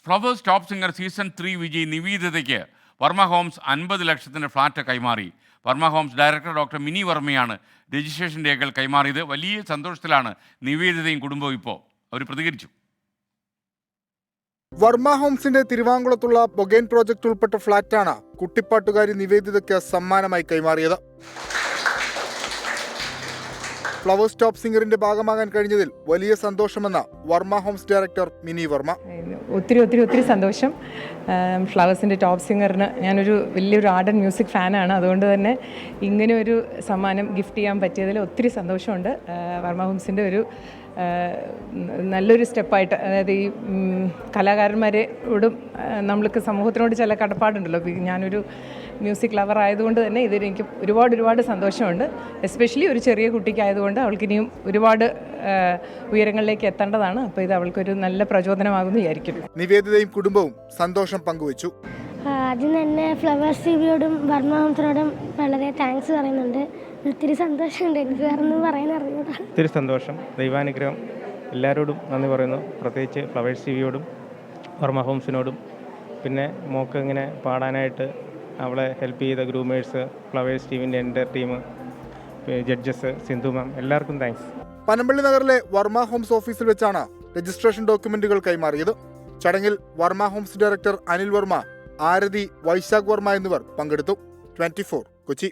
Flowers top singer season 3 വിജയി നിവേദിതയ്ക്ക് Varma Holmes 50 ലക്ഷത്തിൻ്റെ flat കൈമാറി. Varma homes director doctor Mini വർമ്മയാണ് രജിസ്ട്രേഷൻ രേഖകൾ കൈമാറിയത്. വലിയ സന്തോഷത്തിലാണ് നിവേദിതയും കുടുംബവും ഇപ്പോൾ. അവർ പ്രതികരിച്ചു. വർമ്മ ഹോംസിന്റെ തിരുവാങ്കുളത്തുള്ള ബൊഗൈൻ പ്രോജക്റ്റ് ഉൾപ്പെട്ട ഫ്ളാറ്റാണ് കുട്ടിപ്പാട്ടുകാരി നിവേദിതയ്ക്ക് സമ്മാനമായി കൈമാറിയത്. ഫ്ലവേഴ്സ് ടോപ്പ് സിംഗറിന്റെ ഭാഗമാകാൻ കഴിഞ്ഞതിൽ വലിയ സന്തോഷമെന്ന് വർമ്മ ഹോംസ് ഡയറക്ടർ മിനി വർമ്മ. ഒത്തിരി സന്തോഷം. ഫ്ലവേഴ്സിൻ്റെ ടോപ്പ് സിംഗറിന് ഞാനൊരു വലിയൊരു ആർട്ട് ആൻഡ് മ്യൂസിക് ഫാനാണ്. അതുകൊണ്ട് തന്നെ ഇങ്ങനെ ഒരു സമ്മാനം ഗിഫ്റ്റ് ചെയ്യാൻ പറ്റിയതിൽ ഒത്തിരി സന്തോഷമുണ്ട്. വർമ്മ ഹോംസിൻ്റെ ഒരു നല്ലൊരു സ്റ്റെപ്പായിട്ട്, അതായത് ഈ കലാകാരന്മാരോടും നമ്മൾക്ക് സമൂഹത്തിനോട് ചില കടപ്പാടുണ്ടല്ലോ. ഞാനൊരു മ്യൂസിക് ലവർ ആയതുകൊണ്ട് തന്നെ ഇതിലെനിക്ക് ഒരുപാട് സന്തോഷമുണ്ട്. എസ്പെഷ്യലി ഒരു ചെറിയ കുട്ടിക്കായതുകൊണ്ട് അവൾക്കിനിയും ഒരുപാട് ഉയരങ്ങളിലേക്ക് എത്തേണ്ടതാണ്. അപ്പോൾ ഇത് അവൾക്കൊരു നല്ല പ്രചോദനമാകുമെന്ന് വിചാരിക്കുന്നു. നിവേദിതയും കുടുംബവും സന്തോഷം പങ്കുവച്ചു. ആദ്യം തന്നെ ഫ്ലവേഴ്സ് ടിവിയോടും വർമ്മ ഹോംസിനോടും വളരെ താങ്ക്സ് പറയുന്നുണ്ട്. ഒത്തിരി സന്തോഷമുണ്ട്. എനിക്ക് വേറൊന്നും പറയാൻ അറിഞ്ഞൂടാ. ഒത്തിരി സന്തോഷം. ദൈവാനുഗ്രഹം. എല്ലാവരോടും നന്ദി പറയുന്നു. പ്രത്യേകിച്ച് ഫ്ലവേഴ്സ് ടിവിയോടും വർമ്മ ഹോംസിനോടും. പിന്നെ മോക്ക് ഇങ്ങനെ പാടാനായിട്ട് അവളെ ഹെൽപ്പ് ചെയ്ത ഗ്രൂമേഴ്സ്, ഫ്ലവേഴ്സ് ടിവിൻ്റെ എൻ്റെ ടീം, ജഡ്ജസ്, സിന്ധു മാം, എല്ലാവർക്കും താങ്ക്സ്. പനമ്പള്ളി നഗറിലെ വർമ്മ ഹോംസ് ഓഫീസിൽ വെച്ചാണ് രജിസ്ട്രേഷൻ ഡോക്യുമെന്റുകൾ കൈമാറിയത്. ചടങ്ങിൽ വർമ്മ ഹോംസ് ഡയറക്ടർ അനിൽ വർമ്മ, ആരതി, വൈശാഖ് വർമ്മ എന്നിവർ പങ്കെടുത്തു. 24 കൊച്ചി.